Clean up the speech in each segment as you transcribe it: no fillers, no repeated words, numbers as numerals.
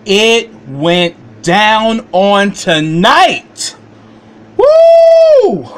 It went down on tonight. Woo!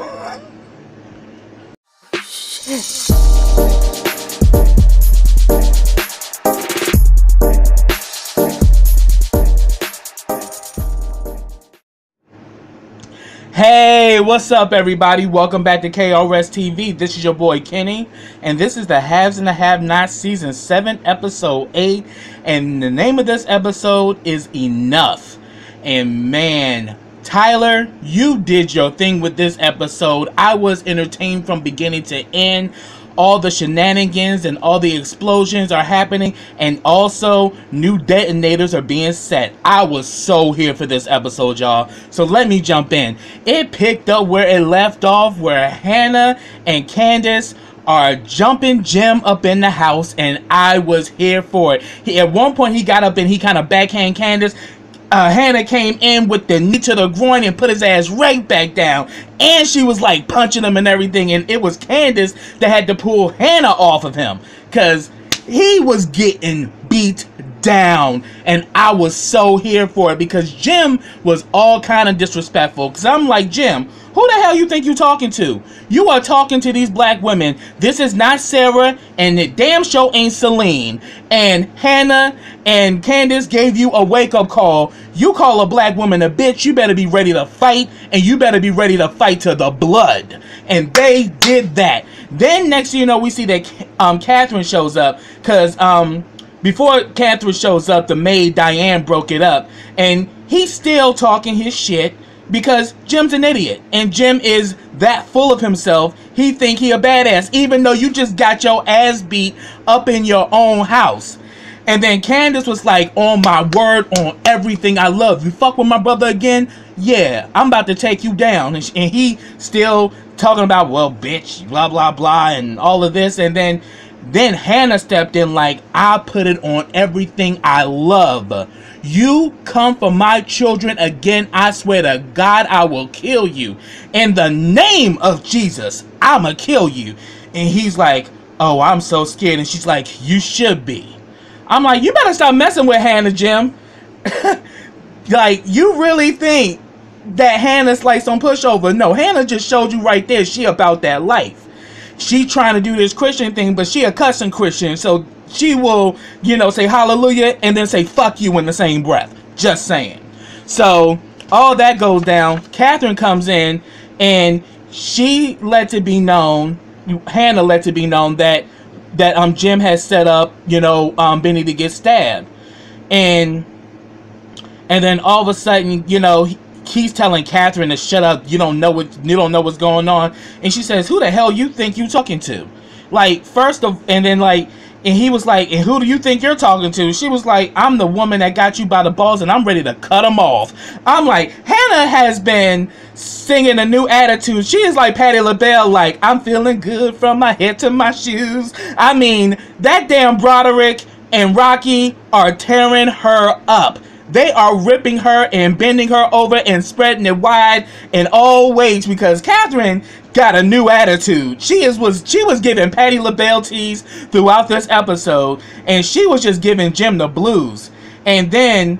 Hey, what's up everybody? Welcome back to KRS TV. This is your boy Kenny, and this is the Haves and the Have-Nots Season 7, Episode 8, and the name of this episode is Enough. And man, Tyler, you did your thing with this episode. I was entertained from beginning to end. All the shenanigans and all the explosions are happening, and also new detonators are being set. I was so here for this episode, y'all. So let me jump in. It picked up where it left off, where Hannah and Candace are jumping Jim up in the house, and I was here for it. At one point, he got up and he kind of backhand Candace. Hannah came in with the knee to the groin and put his ass right back down, and she was like punching him and everything, and it was Candace that had to pull Hannah off of him because he was getting beat down, and I was so here for it because Jim was all kind of disrespectful, because I'm like, Jim, who the hell you think you talking to? You are talking to these black women. This is not Sarah, and the damn show ain't Celine. And Hannah and Candace gave you a wake-up call. You call a black woman a bitch, you better be ready to fight, and you better be ready to fight to the blood. And they did that. Then next thing you know, we see that Catherine shows up, because before Catherine shows up, the maid Diane broke it up, and he's still talking his shit because Jim's an idiot, and Jim is that full of himself. He think he a badass, even though you just got your ass beat up in your own house. And then Candace was like, on my word, on everything I love, you fuck with my brother again, yeah, I'm about to take you down. And he still talking about, well, bitch, blah blah blah, and all of this. And then Hannah stepped in like, I put it on everything I love. You come for my children again, I swear to God, I will kill you. In the name of Jesus, I'ma kill you. And he's like, oh, I'm so scared. And she's like, you should be. I'm like, you better stop messing with Hannah, Jim. Like, you really think that Hannah's like some pushover? No, Hannah just showed you right there, she about that life. She trying to do this Christian thing, but she a cussing Christian, so she will, you know, say hallelujah and then say fuck you in the same breath. Just saying. So all that goes down. Catherine comes in, and she lets it be known, Hannah lets it be known that Jim has set up, you know, Benny to get stabbed, and then all of a sudden, you know, he's telling Catherine to shut up. You don't know what's going on. And she says, who the hell you think you talking to? Like, and he was like, and who do you think you're talking to? She was like, I'm the woman that got you by the balls, and I'm ready to cut them off. I'm like, Hannah has been singing a new attitude. She is like Patti LaBelle, like, I'm feeling good from my head to my shoes. I mean, that damn Broderick and Rocky are tearing her up. They are ripping her and bending her over and spreading it wide in all ways, because Catherine got a new attitude. She was giving Patti LaBelle tease throughout this episode, and she was just giving Jim the blues. And then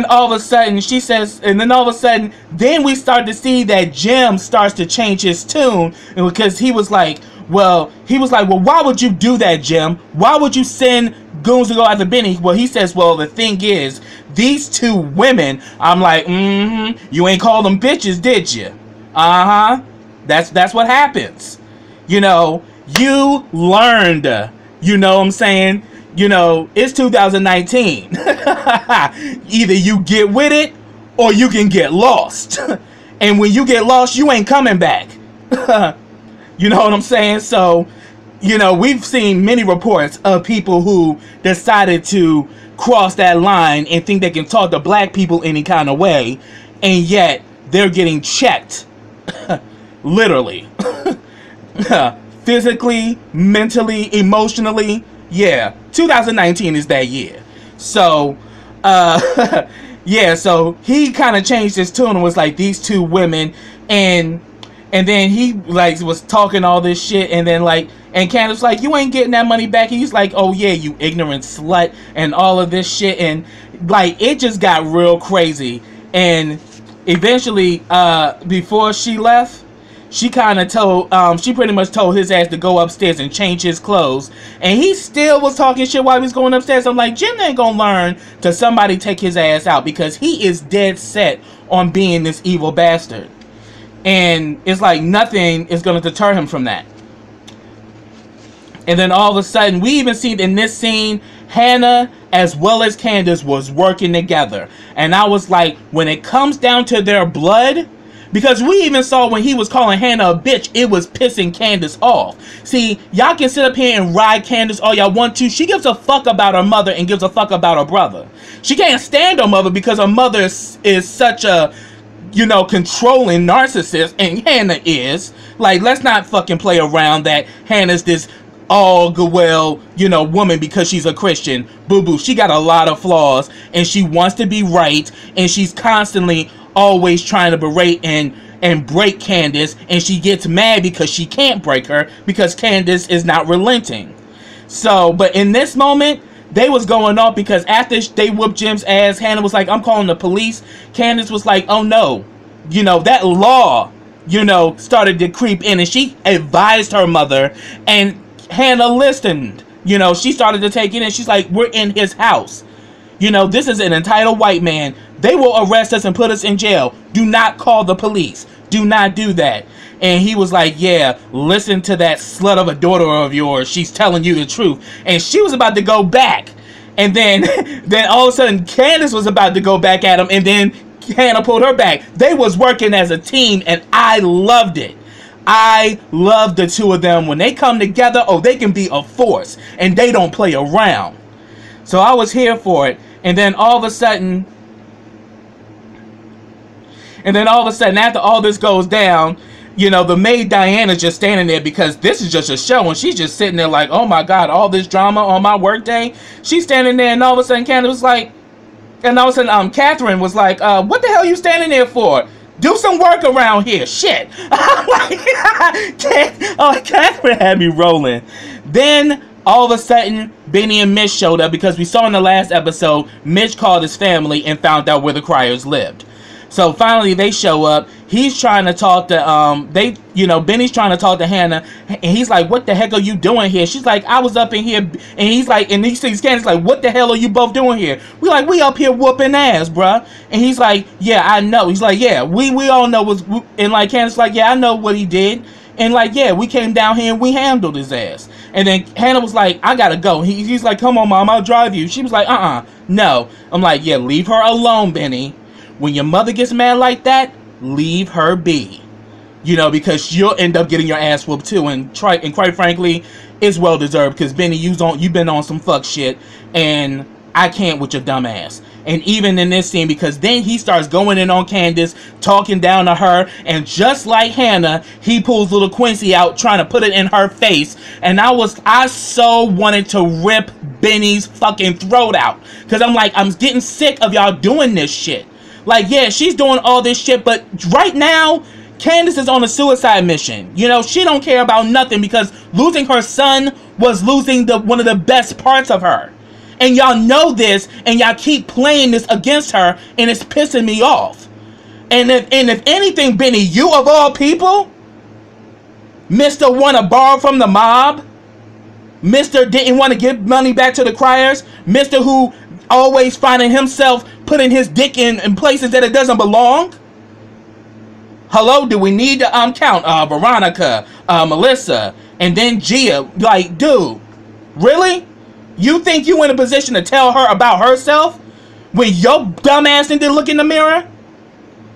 all of a sudden she says, then we start to see that Jim starts to change his tune, because he was like, well, why would you do that, Jim? Why would you send goons to go after Benny? Well, he says, well, the thing is, these two women, I'm like, you ain't call them bitches, did you? That's what happens. You know, you learned, you know what I'm saying? You know, it's 2019. Either you get with it, or you can get lost. And when you get lost, you ain't coming back. You know what I'm saying? So, you know, we've seen many reports of people who decided to cross that line and think they can talk to black people any kind of way, and yet they're getting checked. Literally. Physically, mentally, emotionally. Yeah, 2019 is that year. So, yeah, so he kind of changed his tune and was like, these two women, and And then he like was talking all this shit, and then like, and Candace was like, you ain't getting that money back. And he's like, oh yeah, you ignorant slut, and all of this shit. And like, it just got real crazy. And eventually, before she left, she kind of told, she pretty much told his ass to go upstairs and change his clothes. And he still was talking shit while he was going upstairs. I'm like, Jim ain't gonna learn till somebody take his ass out, because he is dead set on being this evil bastard. And it's like nothing is going to deter him from that. And then all of a sudden, we even see in this scene, Hannah as well as Candace was working together. And I was like, when it comes down to their blood, because we even saw when he was calling Hannah a bitch, it was pissing Candace off. See, y'all can sit up here and ride Candace all y'all want to. She gives a fuck about her mother and gives a fuck about her brother. She can't stand her mother because her mother is such a, you know, controlling narcissist, and Hannah is. Like, let's not fucking play around that Hannah's this all good, well, you know, woman because she's a Christian. Boo-boo. She got a lot of flaws, and she wants to be right, and she's constantly always trying to berate and break Candace, and she gets mad because she can't break her because Candace is not relenting. So, but in this moment, they was going off because after they whooped Jim's ass, Hannah was like, I'm calling the police. Candace was like, oh no, you know, that law, you know, started to creep in, and she advised her mother, and Hannah listened. You know, she started to take it, and she's like, we're in his house. You know, this is an entitled white man. They will arrest us and put us in jail. Do not call the police. Do not do that. And he was like, yeah, listen to that slut of a daughter of yours. She's telling you the truth. And she was about to go back. And then all of a sudden, Candace was about to go back at him. And then Hannah pulled her back. They was working as a team, and I loved it. I love the two of them. When they come together, oh, they can be a force. And they don't play around. So I was here for it. And then all of a sudden, after all this goes down, you know, the maid Diana's just standing there because this is just a show, and she's just sitting there like, oh my God, all this drama on my work day. She's standing there, and all of a sudden Candace was like, and all of a sudden Catherine was like, what the hell are you standing there for? Do some work around here. Shit. I'm like, oh, Catherine had me rolling. Then all of a sudden, Benny and Mitch showed up because we saw in the last episode, Mitch called his family and found out where the Criers lived. So finally they show up. He's trying to talk to, Benny's trying to talk to Hannah. And he's like, what the heck are you doing here? She's like, I was up in here. And he's like, and he sees Candace like, what the hell are you both doing here? We like, we up here whooping ass, bruh. And he's like, yeah, I know. He's like, yeah, we all know what's, and like Candace like, yeah, I know what he did. And like, yeah, we came down here and we handled his ass. And then Hannah was like, I gotta go. He's like, come on, Mom, I'll drive you. She was like, no. I'm like, yeah, leave her alone, Benny. When your mother gets mad like that, leave her be. You know, because you'll end up getting your ass whooped too. And quite frankly, it's well deserved. Because Benny, you've been on some fuck shit, and I can't with your dumb ass. And even in this scene, because then he starts going in on Candace, talking down to her, and just like Hannah, he pulls little Quincy out, trying to put it in her face. And I so wanted to rip Benny's fucking throat out, because I'm like, I'm getting sick of y'all doing this shit. Like, yeah, she's doing all this shit, but right now, Candace is on a suicide mission. You know, she don't care about nothing, because losing her son was losing one of the best parts of her. And y'all know this, and y'all keep playing this against her, and it's pissing me off. And if anything, Benny, you of all people, Mr. want to borrow from the mob, Mr. didn't want to give money back to the Criers, Mr. who always finding himself putting his dick in places that it doesn't belong. Hello, do we need to count Veronica, Melissa, and then Gia? Like, dude, really? You think you in a position to tell her about herself when your dumb ass didn't look in the mirror?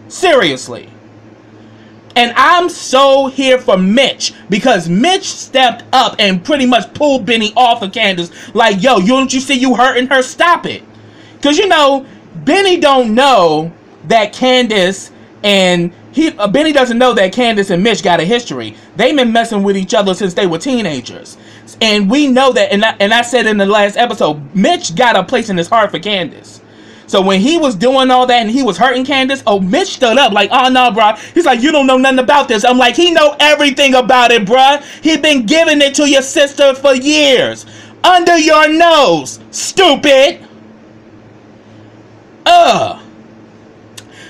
Seriously. And I'm so here for Mitch, because Mitch stepped up and pretty much pulled Benny off of Candace. Like, yo, don't you see you hurting her? Stop it. Because, you know, Benny don't know that Candace and Benny doesn't know that Candace and Mitch got a history. They've been messing with each other since they were teenagers. And we know that, and I said in the last episode, Mitch got a place in his heart for Candace. So when he was doing all that and he was hurting Candace, oh, Mitch stood up like, oh, no, bro. He's like, you don't know nothing about this. I'm like, he know everything about it, bro. He been giving it to your sister for years. Under your nose, stupid.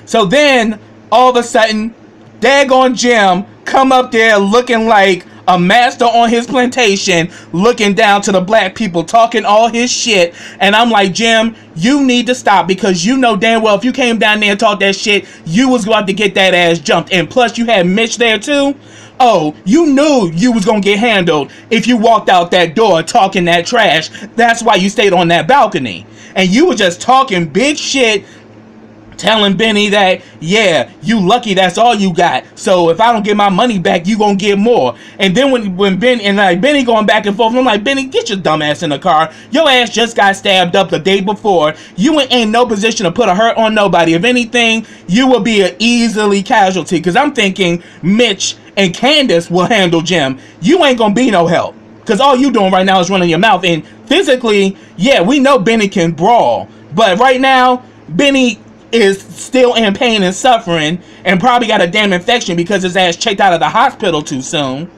So then, all of a sudden, daggone Jim come up there looking like a master on his plantation, looking down to the black people, talking all his shit. And I'm like, Jim, you need to stop, because you know damn well if you came down there and talked that shit, you was going to get that ass jumped. And plus you had Mitch there too. Oh, you knew you was going to get handled if you walked out that door talking that trash. That's why you stayed on that balcony. And you were just talking big shit, telling Benny that, yeah, you lucky that's all you got. So if I don't get my money back, you gonna get more. And then when Benny and Benny going back and forth, I'm like, Benny, get your dumb ass in the car. Your ass just got stabbed up the day before. You ain't in no position to put a hurt on nobody. If anything, you will be an easily casualty. Because I'm thinking Mitch and Candace will handle Jim. You ain't gonna be no help. Because all you doing right now is running your mouth. And physically, yeah, we know Benny can brawl. But right now, Benny is still in pain and suffering, and probably got a damn infection because his ass checked out of the hospital too soon.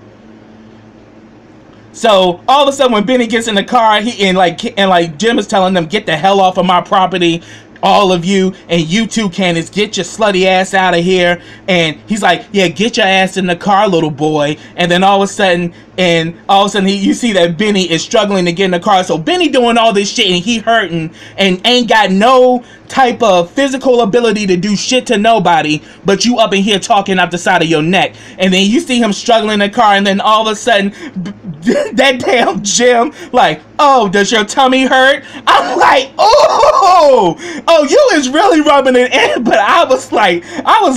So all of a sudden, when Benny gets in the car, like Jim is telling them, get the hell off of my property, all of you, and you too, Candace, get your slutty ass out of here. And he's like, yeah, get your ass in the car, little boy. And then all of a sudden, you see that Benny is struggling to get in the car. So Benny doing all this shit and he hurting and ain't got no type of physical ability to do shit to nobody, but you up in here talking out the side of your neck. And then you see him struggling in the car, and then all of a sudden that damn Jim like, oh, does your tummy hurt? I'm like, oh, you is really rubbing it in. But I was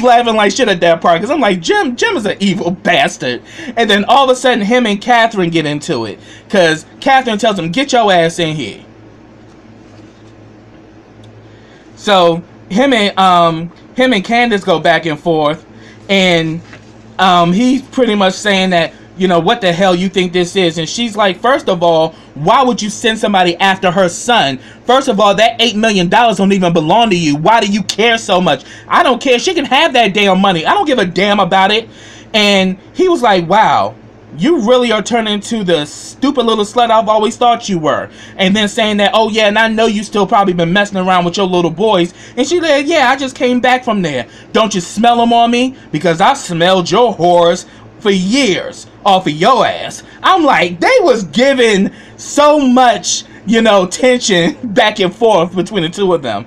laughing like shit at that part, because I'm like, Jim is an evil bastard. And then all of a sudden him and Catherine get into it, because Catherine tells him, get your ass in here. So him and Candace go back and forth, and he's pretty much saying that, you know, what the hell you think this is? And she's like, first of all, why would you send somebody after her son? First of all, that $8 million don't even belong to you. Why do you care so much? I don't care. She can have that damn money. I don't give a damn about it. And he was like, wow, you really are turning into the stupid little slut I've always thought you were. And then saying that, oh yeah, and I know you still probably been messing around with your little boys. And she said, yeah, I just came back from there. Don't you smell them on me? Because I smelled your whores for years off of your ass. I'm like, they was giving so much, you know, tension back and forth between the two of them.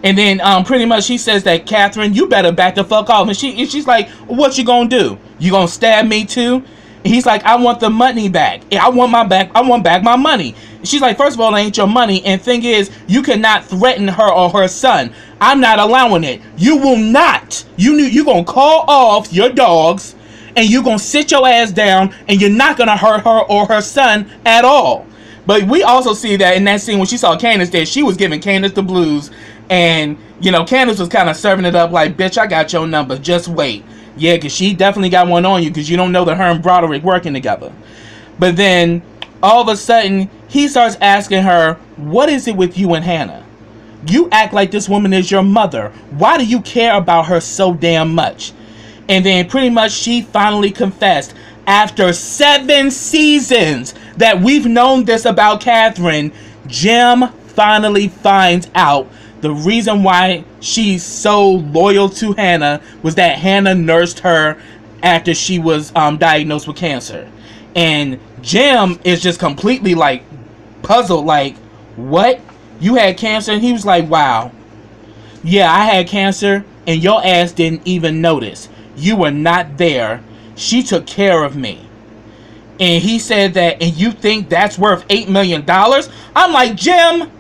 And then pretty much she says that, Catherine, you better back the fuck off. And she's like, what you gonna do? You gonna stab me too? And he's like, I want the money back. I want back my money. And she's like, first of all, it ain't your money. And thing is, you cannot threaten her or her son. I'm not allowing it. You will not. You gonna call off your dogs, and you gonna sit your ass down, and you're not gonna hurt her or her son at all. But we also see that in that scene when she saw Candace there, she was giving Candace the blues. And, you know, Candace was kind of serving it up like, bitch, I got your number. Just wait. Yeah, because she definitely got one on you, because you don't know that her and Broderick working together. But then, all of a sudden, he starts asking her, what is it with you and Hannah? You act like this woman is your mother. Why do you care about her so damn much? And then pretty much she finally confessed, after 7 seasons that we've known this about Catherine, Jim finally finds out the reason why she's so loyal to Hannah was that Hannah nursed her after she was diagnosed with cancer. And Jim is just completely like puzzled, like, what? You had cancer? And he was like, wow. Yeah, I had cancer and your ass didn't even notice. You were not there. She took care of me. And he said that, and you think that's worth $8 million? I'm like, Jim,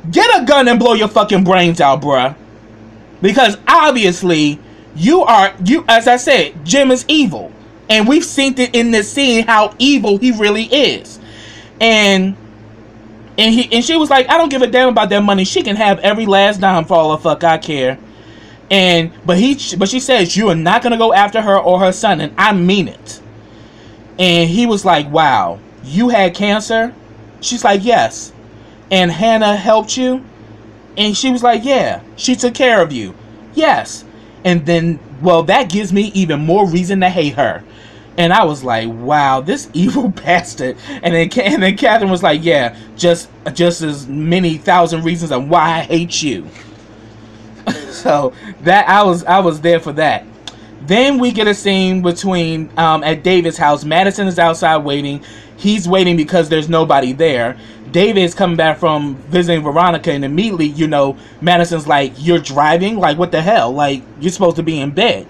get a gun and blow your fucking brains out, bruh. Because obviously, as I said, Jim is evil. And we've seen it in this scene how evil he really is. And she was like, I don't give a damn about that money. She can have every last dime for all the fuck I care. But she says, you are not gonna go after her or her son, and I mean it. And he was like, wow, you had cancer? She's like, yes. And Hannah helped you? And she was like, yeah. She took care of you. Yes. And then, well, that gives me even more reason to hate her. And I was like, wow, this evil bastard. And then Catherine was like, yeah, just as many thousand reasons on why I hate you. So that I was there for that. Then we get a scene between at David's house. Madison is outside waiting. He's waiting because there's nobody there. David is coming back from visiting Veronica, and immediately, you know, Madison's like, you're driving? Like, what the hell? Like, you're supposed to be in bed.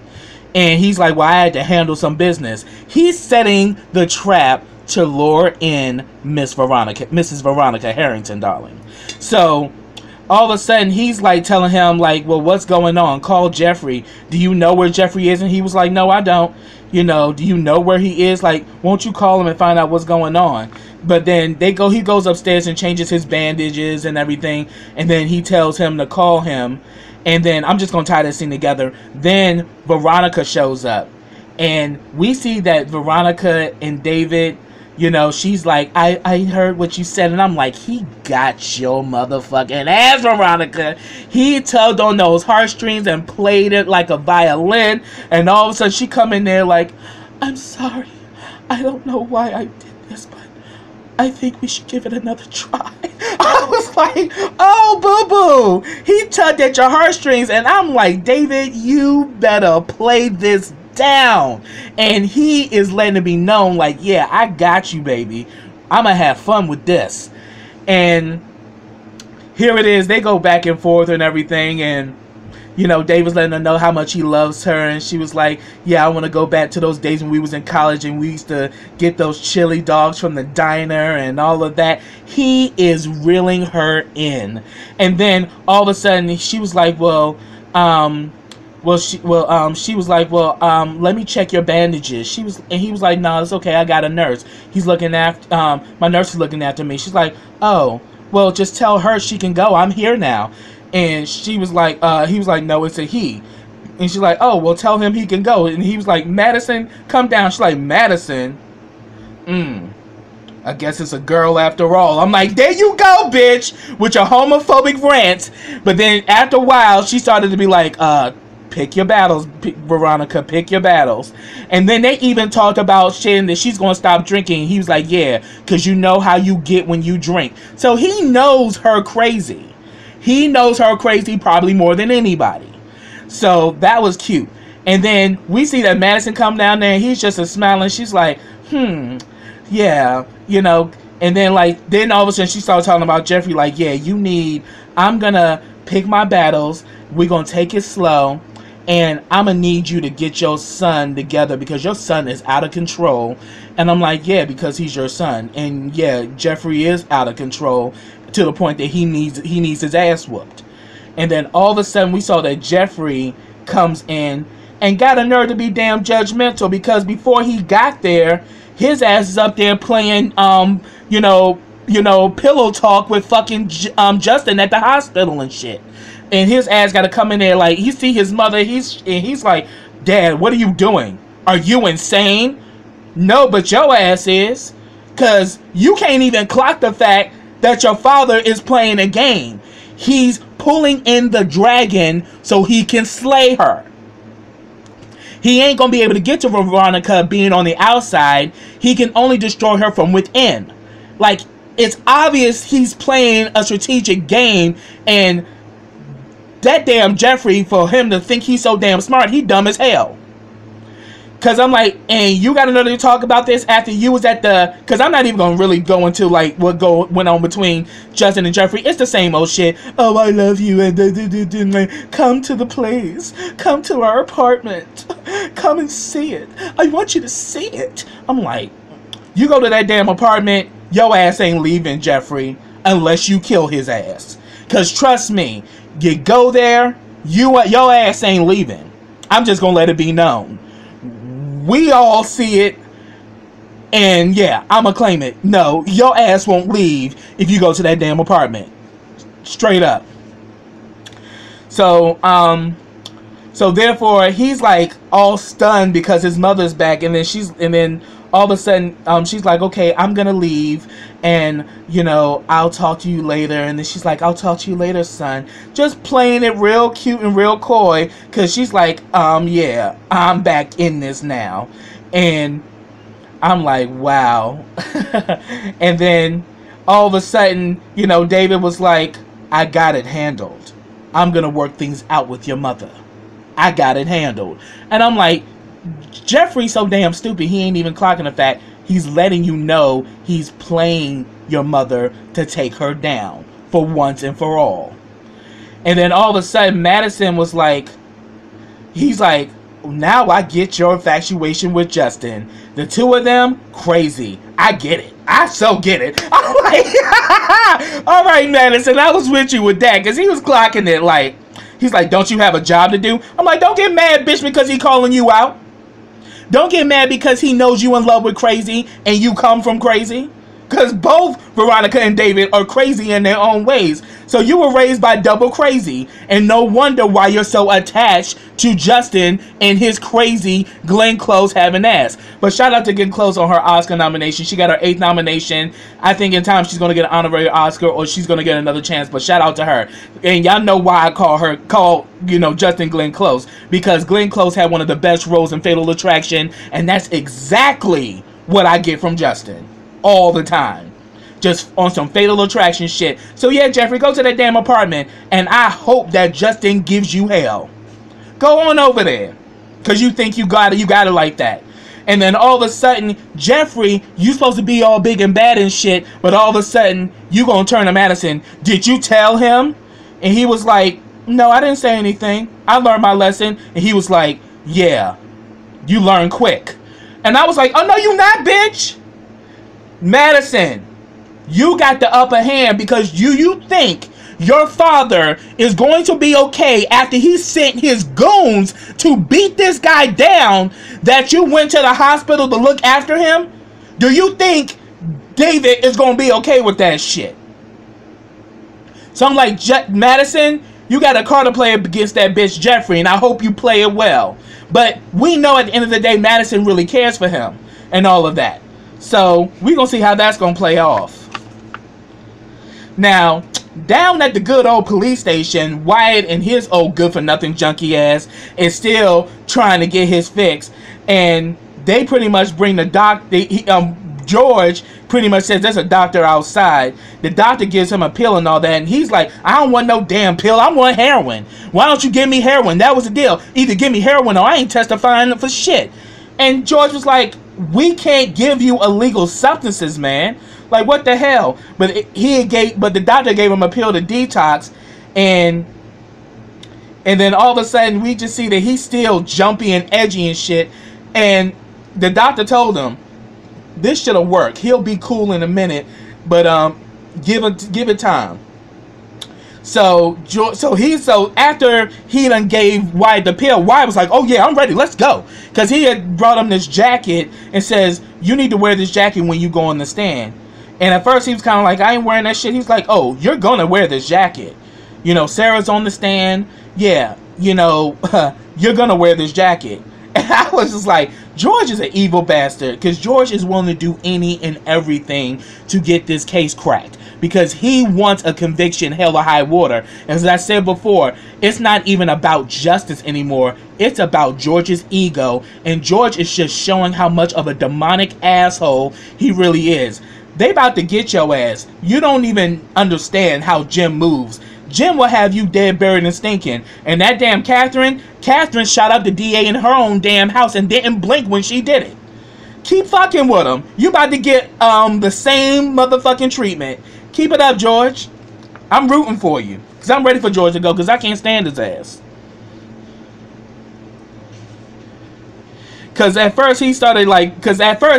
And he's like, well, I had to handle some business. He's setting the trap to lure in Mrs. Veronica Harrington, darling. So all of a sudden, he's like telling him, like, well, what's going on? Call Jeffrey. Do you know where Jeffrey is? And he was like, no, I don't. You know, do you know where he is? Like, won't you call him and find out what's going on? But then he goes upstairs and changes his bandages and everything. And then he tells him to call him. And then I'm just going to tie this scene together. Then Veronica shows up. And we see that Veronica and David, you know, she's like, I heard what you said. And I'm like, he got your motherfucking ass, Veronica. He tugged on those heartstrings and played it like a violin. And all of a sudden she come in there like, I'm sorry. I don't know why I did this, but I think we should give it another try. I was like, oh, boo-boo. He tugged at your heartstrings. And I'm like, David, you better play this down. And he is letting it be known, like, yeah, I got you, baby. I'm going to have fun with this. And here it is. They go back and forth and everything. And, you know, David's letting her know how much he loves her. And she was like, yeah, I want to go back to those days when we was in college and we used to get those chili dogs from the diner and all of that. He is reeling her in. And then all of a sudden she was like, she was like, let me check your bandages. And he was like, no, it's okay. I got a nurse. He's looking after, my nurse is looking after me. She's like, oh, well, just tell her she can go. I'm here now. And she was like, he was like, no, it's a he. And she's like, oh, well, tell him he can go. And he was like, Madison, come down. She's like, Madison? I guess it's a girl after all. I'm like, there you go, bitch, with your homophobic rants. But then after a while, she started to be like, pick your battles, Veronica, pick your battles. And then they even talked about shit that she's going to stop drinking. He was like, yeah, because you know how you get when you drink. So he knows her crazy. He knows her crazy probably more than anybody. So that was cute. And then we see that Madison come down there and he's just a smiling. She's like, yeah, you know. And then then all of a sudden she started talking about Jeffrey like, yeah, I'm going to pick my battles. We're going to take it slow. And I'm going to need you to get your son together because your son is out of control. And I'm like, yeah, because he's your son. And yeah, Jeffrey is out of control to the point that he needs his ass whooped. And then all of a sudden we saw that Jeffrey comes in and got a nerve to be damn judgmental because before he got there, his ass is up there playing, pillow talk with fucking Justin at the hospital and shit. And his ass got to come in there like, he see his mother, he's like, Dad, what are you doing? Are you insane? No, but your ass is. Because you can't even clock the fact that your father is playing a game. He's pulling in the dragon so he can slay her. He ain't going to be able to get to Veronica being on the outside. He can only destroy her from within. Like, it's obvious he's playing a strategic game, and that damn Jeffrey, for him to think he's so damn smart, he dumb as hell. Because I'm like, and you got another to talk about this after you was at the... Because I'm not even going to really go into, like, what went on between Justin and Jeffrey. It's the same old shit. Oh, I love you. And come to the place. Come to our apartment. Come and see it. I want you to see it. I'm like, you go to that damn apartment, your ass ain't leaving, Jeffrey, unless you kill his ass. Because trust me, you go there, your ass ain't leaving. I'm just going to let it be known. We all see it, and yeah, I'ma claim it. No, your ass won't leave if you go to that damn apartment. Straight up. So therefore he's like all stunned because his mother's back, and then all of a sudden, she's like, okay, I'm gonna leave, and, you know, I'll talk to you later. And then she's like, I'll talk to you later, son. Just playing it real cute and real coy, because she's like, yeah, I'm back in this now. And I'm like, wow. And then all of a sudden, you know, David was like, I got it handled. I'm gonna work things out with your mother. I got it handled. And I'm like, Jeffrey's so damn stupid, he ain't even clocking the fact he's letting you know he's playing your mother to take her down for once and for all. And then all of a sudden, Madison was like, he's like, now I get your infatuation with Justin. The two of them, crazy. I get it. I so get it. I'm like, all right, Madison, I was with you with that, because he was clocking it like, he's like, don't you have a job to do? I'm like, don't get mad, bitch, because he calling you out. Don't get mad because he knows you in love with crazy and you come from crazy. Because both Veronica and David are crazy in their own ways. So you were raised by double crazy. And no wonder why you're so attached to Justin and his crazy Glenn Close having ass. But shout out to Glenn Close on her Oscar nomination. She got her 8th nomination. I think in time she's going to get an honorary Oscar, or she's going to get another chance. But shout out to her. And y'all know why I call you know, Justin Glenn Close. Because Glenn Close had one of the best roles in Fatal Attraction. And that's exactly what I get from Justin. All the time. Just on some Fatal Attraction shit. So yeah, Jeffrey, go to that damn apartment, and I hope that Justin gives you hell. Go on over there, because you think you got it like that. And then all of a sudden, Jeffrey, you supposed to be all big and bad and shit, but all of a sudden, you gonna turn to Madison. Did you tell him? And he was like, no, I didn't say anything. I learned my lesson. And he was like, yeah, you learn quick. And I was like, oh no, you not, bitch. Madison, you got the upper hand because you think your father is going to be okay after he sent his goons to beat this guy down, that you went to the hospital to look after him? Do you think David is going to be okay with that shit? So I'm like, Madison, you got a card to play against that bitch Jeffrey, and I hope you play it well. But we know at the end of the day, Madison really cares for him and all of that. So we're going to see how that's going to play off. Now, down at the good old police station, Wyatt and his old good-for-nothing junkie ass is still trying to get his fix. And they pretty much bring the George pretty much says there's a doctor outside. The doctor gives him a pill and all that. And he's like, I don't want no damn pill. I want heroin. Why don't you give me heroin? That was the deal. Either give me heroin or I ain't testifying for shit. And George was like, we can't give you illegal substances, man. Like, what the hell? But the doctor gave him a pill to detox, and then all of a sudden we just see that he's still jumpy and edgy and shit. And the doctor told him, this shit'll work. He'll be cool in a minute, but give it time. So after he done gave Wyatt the pill, Wyatt was like, oh yeah, I'm ready, let's go. Because he had brought him this jacket and says, you need to wear this jacket when you go on the stand. And at first he was kind of like, I ain't wearing that shit. He's like, oh, you're gonna wear this jacket. You know, Sarah's on the stand. Yeah, you know, you're gonna wear this jacket. And I was just like, George is an evil bastard. Because George is willing to do any and everything to get this case cracked. Because he wants a conviction, hell or high water. As I said before, it's not even about justice anymore. It's about George's ego. And George is just showing how much of a demonic asshole he really is. They about to get your ass. You don't even understand how Jim moves. Jim will have you dead, buried, and stinking. And that damn Catherine shot up the DA in her own damn house and didn't blink when she did it. Keep fucking with him. You about to get the same motherfucking treatment. Keep it up, George. I'm rooting for you. Because I'm ready for George to go, because I can't stand his ass. Because at first he started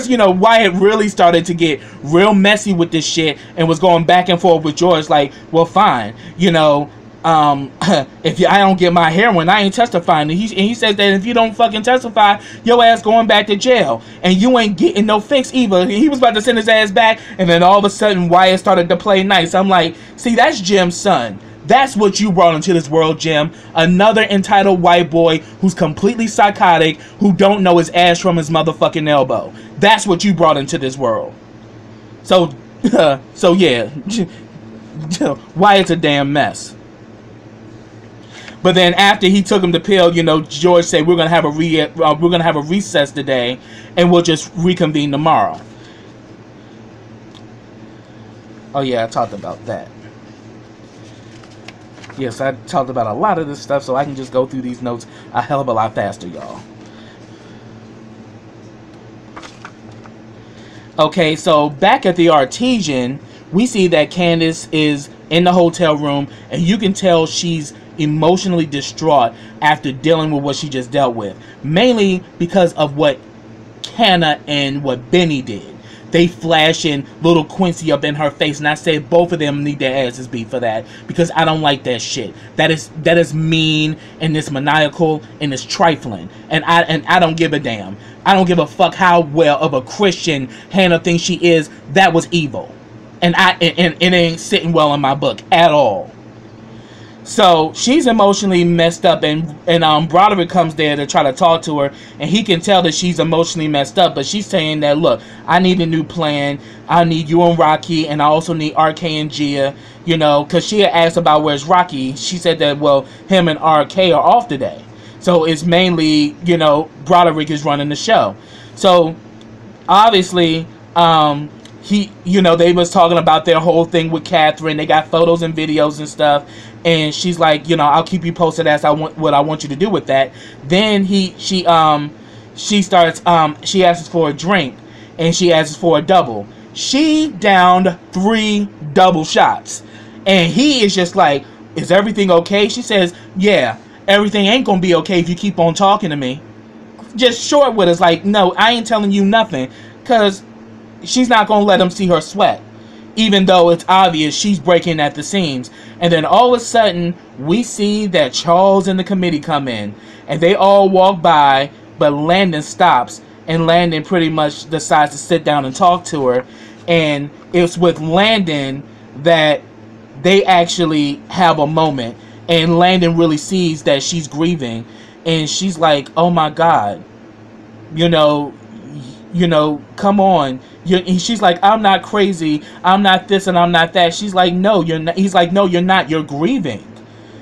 you know, Wyatt really started to get real messy with this shit and was going back and forth with George like, well, fine, you know, if I don't get my heroin, I ain't testifying. And he says that if you don't fucking testify, your ass going back to jail. And you ain't getting no fix either. He was about to send his ass back, and then all of a sudden Wyatt started to play nice. I'm like, see, that's Jim's son. That's what you brought into this world, Jim. Another entitled white boy who's completely psychotic, who don't know his ass from his motherfucking elbow. That's what you brought into this world. So, so yeah, Wyatt's a damn mess. But then after he took him the pill, you know, George said we're gonna have a recess today, and we'll just reconvene tomorrow. Oh yeah, I talked about that. Yes, I talked about a lot of this stuff, so I can just go through these notes a hell of a lot faster, y'all. Okay, so back at the Artesian, we see that Candace is in the hotel room, and you can tell she's emotionally distraught after dealing with what she just dealt with. Mainly because of what Canna and what Benny did. They flashing little Quincy up in her face, and I said both of them need their asses beat for that, because I don't like that shit. That is mean, and it's maniacal, and it's trifling, and I don't give a damn. I don't give a fuck how well of a Christian Hannah thinks she is. That was evil, and it ain't sitting well in my book at all. So she's emotionally messed up, and Broderick comes there to try to talk to her, and he can tell that she's emotionally messed up, but she's saying that, look, I need a new plan. I need you and Rocky, and I also need RK and Gia, you know, because she had asked about where's Rocky. She said that, well, him and RK are off today. So it's mainly, you know, Broderick is running the show. So obviously, you know, they was talking about their whole thing with Catherine. They got photos and videos and stuff, and she's like, you know, I'll keep you posted as what I want you to do with that. Then she asks for a drink, and she asks for a double. She downed 3 double shots, and he is just like, is everything okay? She says, yeah, everything ain't gonna be okay if you keep on talking to me. Just short with us, like, no, I ain't telling you nothing, because she's not going to let him see her sweat, even though it's obvious she's breaking at the seams. And then all of a sudden, we see that Charles and the committee come in, and they all walk by, but Landon stops, and Landon pretty much decides to sit down and talk to her. And it's with Landon that they actually have a moment, and Landon really sees that she's grieving, and she's like, oh my God, you know, come on. She's like, I'm not crazy, I'm not this and I'm not that. She's like, no, you're not. He's like, no, you're not, you're grieving.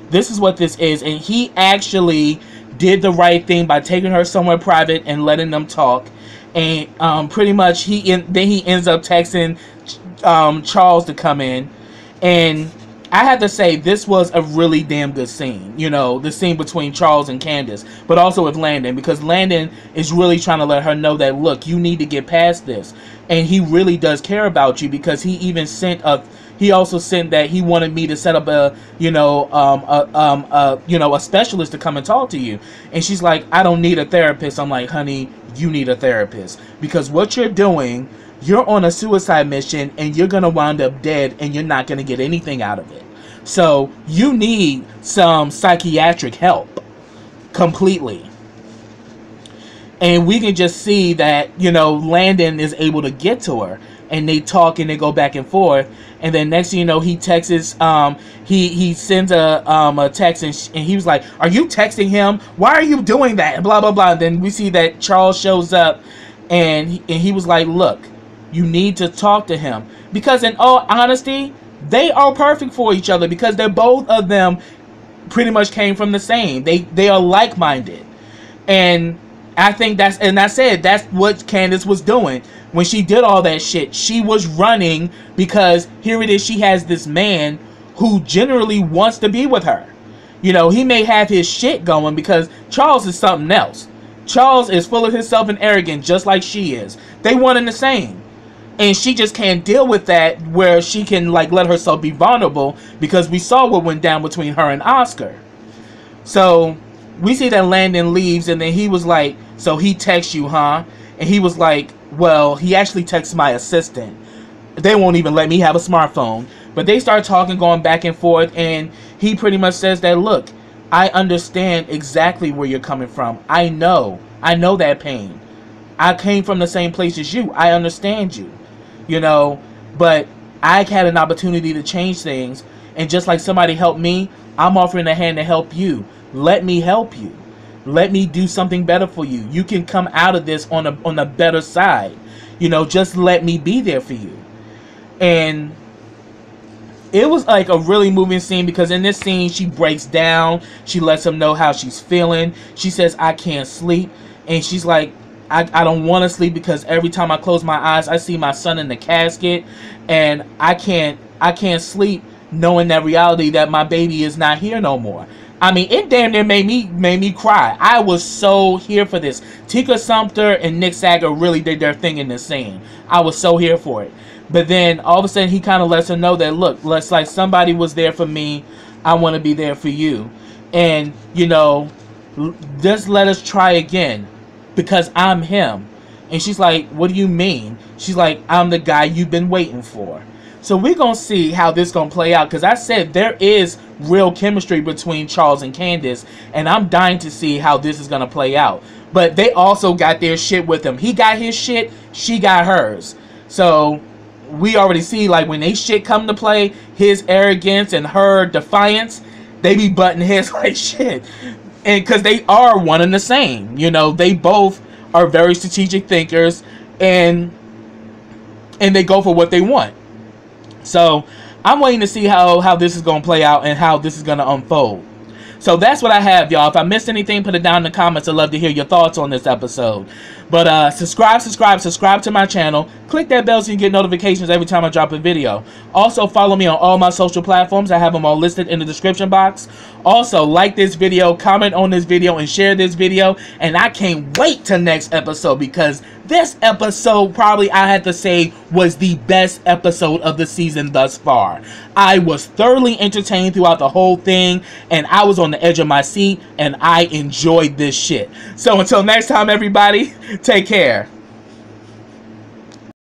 This is what this is. And he actually did the right thing by taking her somewhere private and letting them talk. And pretty much then he ends up texting Charles to come in. And I have to say, this was a really damn good scene. You know, the scene between Charles and Candace, but also with Landon, because Landon is really trying to let her know that, look, you need to get past this. And he really does care about you, because he even he also sent that he wanted me to set up a specialist to come and talk to you. And she's like, I don't need a therapist. I'm like, honey, you need a therapist, because what you're doing, you're on a suicide mission, and you're going to wind up dead, and you're not going to get anything out of it. So you need some psychiatric help completely. And we can just see that, you know, Landon is able to get to her, and they talk and they go back and forth. And then next thing you know, he texts, he sends a text, and he was like, are you texting him? Why are you doing that? And blah, blah, blah. And then we see that Charles shows up, and he was like, look, you need to talk to him, because in all honesty, they are perfect for each other, because they're both of them pretty much came from the same. They are like-minded. And I think that's what Candace was doing when she did all that shit. She was running because here it is, she has this man who generally wants to be with her. You know, he may have his shit going, because Charles is something else. Charles is full of himself and arrogant, just like she is. They one and the same. And she just can't deal with that, where she can, like, let herself be vulnerable, because we saw what went down between her and Oscar. So we see that Landon leaves, and then he was like, so he texts you, huh? And he was like, well, he actually texts my assistant. They won't even let me have a smartphone. But they start talking, going back and forth, and he pretty much says that, look, I understand exactly where you're coming from. I know that pain. I came from the same place as you. I understand you. You know, but I had an opportunity to change things, And just like somebody helped me, I'm offering a hand to help you. Let me help you. Let me do something better for you. You can come out of this on a better side. You know, just let me be there for you. And it was like a really moving scene, because in this scene she breaks down. She lets him know how she's feeling. She says, I can't sleep. And she's like, I don't want to sleep because every time I close my eyes I see my son in the casket, and I can't sleep knowing that reality that my baby is not here no more. I mean, it damn near made me cry. I was so here for this. Tika Sumpter and Nick Sager really did their thing in this scene. I was so here for it. But then all of a sudden he kind of lets her know that, look, let's, like, somebody was there for me. I want to be there for you. And, you know, just let us try again, because I'm him. And she's like, what do you mean? She's like, I'm the guy you've been waiting for. So we're going to see how this going to play out, because I said there is real chemistry between Charles and Candace, and I'm dying to see how this is going to play out. But they also got their shit with him. He got his shit, she got hers. So we already see, like, when they shit come to play, his arrogance and her defiance, they be butting heads like shit. And because they are one and the same, you know, they both are very strategic thinkers, and they go for what they want. So I'm waiting to see how this is going to play out and how this is going to unfold. So that's what I have, y'all. If I missed anything, put it down in the comments. I'd love to hear your thoughts on this episode. But subscribe to my channel. Click that bell so you get notifications every time I drop a video. Also, follow me on all my social platforms. I have them all listed in the description box. Also, like this video, comment on this video, and share this video. And I can't wait till next episode, because this episode, probably I had to say, was the best episode of the season thus far. I was thoroughly entertained throughout the whole thing, and I was on the edge of my seat, and I enjoyed this shit. So until next time, everybody, take care.